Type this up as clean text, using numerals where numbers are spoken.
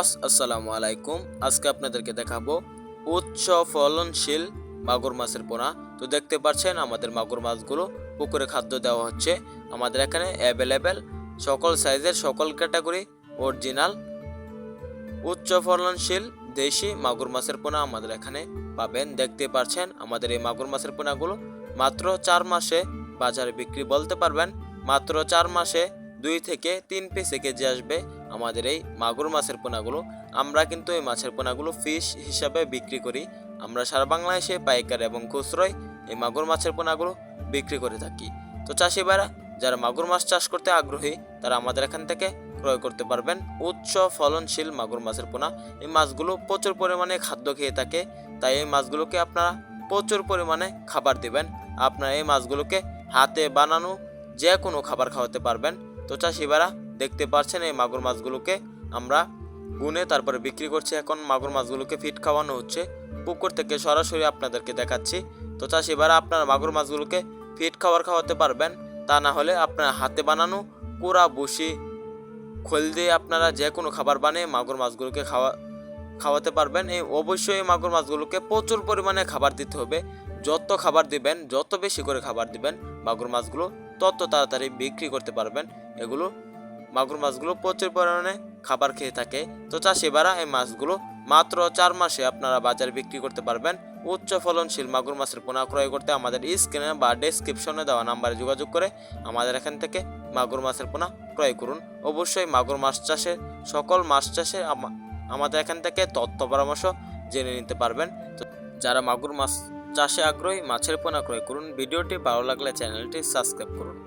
Viewers আসসালামু আলাইকুম। আজকে আপনাদেরকে দেখাবো উচ্চ ফলনশীল মাগুর মাছের পোনা। তো দেখতে পাচ্ছেন আমাদের মাগুর মাছগুলো পুকুরে খাদ্য দেওয়া হচ্ছে। আমাদের এখানে অ্যাভেলেবেল সকল সাইজের সকল ক্যাটাগরি অরিজিনাল উচ্চ ফলনশীল দেশি মাগুর মাছের পোনা আমাদের এখানে পাবেন। দেখতে পাচ্ছেন আমাদের এই মাগুর মাছের পোনাগুলো মাত্র 4 মাসে বাজারে বিক্রি বলতে পারবেন। মাত্র 4 মাসে 2 থেকে 3 পিসে কেজি আসবে আমাদের এই মাগুর মাছের পোনাগুলো। আমরা কিন্তু এই মাছের পোনাগুলো ফিশ হিসাবে বিক্রি করি। আমরা সারা বাংলাদেশে পাইকারি এবং খুচরোয় এই মাগুর মাছের পোনাগুলো বিক্রি করে থাকি। তো চাষি ভাইরা যারা মাগুর মাছ চাষ করতে আগ্রহী তারা আমাদের এখান থেকে ক্রয় করতে পারবেন উচ্চ ফলনশীল মাগুর মাছের পোনা। এই মাছগুলো প্রচুর পরিমাণে খাদ্য খেয়ে থাকে, তাই এই মাছগুলোকে আপনারা প্রচুর পরিমাণে খাবার দিবেন। আপনারা এই মাছগুলোকে হাতে বানানো যে কোনো খাবার খাওয়াতে পারবেন। তো চাষি ভাইরা দেখতে পাচ্ছেন এই মাগুর মাছগুলোকে আমরা গুনে তারপরে বিক্রি করছি। এখন মাগুর মাছগুলোকে ফিট খাওয়ানো হচ্ছে, পুকুর থেকে সরাসরি আপনাদেরকে দেখাচ্ছি। তো চাষি ভাইরা আপনারা মাগুর মাছগুলোকে ফিট খাওয়াতে পারবেন, তা না হলে আপনারা হাতে বানানো কুড়া বসি খোল দিয়ে আপনারা যে কোনো খাবার বানিয়ে মাগুর মাছগুলোকে খাওয়াতে পারবেন। এই অবশ্যই এই মাগুর মাছগুলোকে প্রচুর পরিমাণে খাবার দিতে হবে। যত খাবার দিবেন, যত বেশি করে খাবার দিবেন মাগুর মাছগুলো তত তাড়াতাড়ি বিক্রি করতে পারবেন। এগুলো মাগুর মাছগুলো প্রচুর পরিমাণে খাবার খেয়ে থাকে। তো চাষিবারা এই মাছগুলো মাত্র 4 মাসে আপনারা বাজারে বিক্রি করতে পারবেন। উচ্চ ফলনশীল মাগুর মাছের পোনা ক্রয় করতে আমাদের স্ক্রিনে বা ডেসক্রিপশনে দেওয়া নাম্বারে যোগাযোগ করে আমাদের এখান থেকে মাগুর মাছের পোনা ক্রয় করুন। অবশ্যই মাগুর মাছ চাষে সকল মাছ চাষে আমাদের এখান থেকে তথ্য পরামর্শ জেনে নিতে পারবেন। তো যারা মাগুর মাছ চাষে আগ্রহী মাছের পোনা ক্রয় করুন। ভিডিওটি ভালো লাগলে চ্যানেলটি সাবস্ক্রাইব করুন।